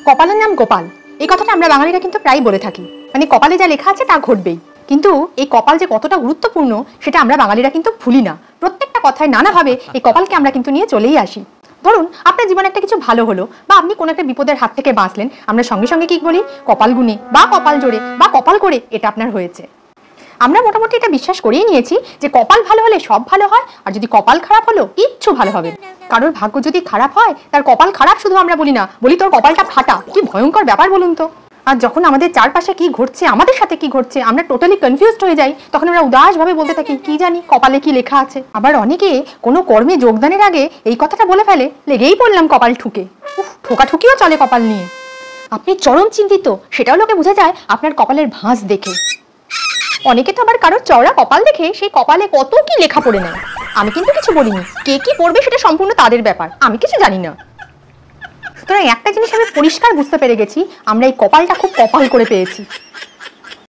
কপালের নাম গোপাল, এই কথাটা আমরা বাঙালিরা কিন্তু প্রায় বলে থাকি। মানে কপালে যা লেখা আছে তা ঘটবেই। কিন্তু এই কপাল যে কতটা গুরুত্বপূর্ণ সেটা আমরা বাঙালিরা কিন্তু ভুলি না। প্রত্যেকটা কথায় নানাভাবে এই কপালকে আমরা কিন্তু নিয়ে চলেই আসি। ধরুন আপনার জীবনে একটা কিছু ভালো হলো বা আপনি কোনো একটা বিপদের হাত থেকে বাঁচলেন, আমরা সঙ্গে সঙ্গে কি বলি? কপাল গুনে বা কপাল জোরে বা কপাল করে এটা আপনার হয়েছে। আমরা মোটামুটি এটা বিশ্বাস করেই নিয়েছি যে কপাল ভালো হলে সব ভালো হয়, আর যদি কপাল খারাপ হলো কিচ্ছু ভালো হবে। কারোর ভাগ্য যদি খারাপ হয় তার কপাল খারাপ শুধু আমরা বলি না, বলি তোর কপালটা ফাটা। কি ভয়ঙ্কর ব্যাপার বলুন তো। আর যখন আমাদের চারপাশে কি ঘটছে, আমাদের সাথে কি ঘটছে, আমরা টোটালি কনফিউজড হয়ে যাই, তখন আমরা উদাসভাবে বলতে থাকি কি জানি কপালে কি লেখা আছে। আবার অনেকে কোনো কর্মে যোগদানের আগে এই কথাটা বলে ফেলে, লেগেই পড়লাম কপাল ঠুকে। ঠোকাঠুকিও চলে কপাল নিয়ে। আপনি চরম চিন্তিত, সেটাও লোকে বোঝা যায় আপনার কপালের ভাঁজ দেখে। অনেকে তো আবার কারোর চওড়া কপাল দেখে সেই কপালে কত কি লেখা পড়ে নেয়। আমি কিন্তু কিছু বলিনি, কে কি পড়বে সেটা সম্পূর্ণ তাদের ব্যাপার, আমি কিছু জানি না। সুতরাং একটা জিনিস আমি পরিষ্কার বুঝতে পেরে গেছি, আমরা এই কপালটা খুব কপাল করে পেয়েছি।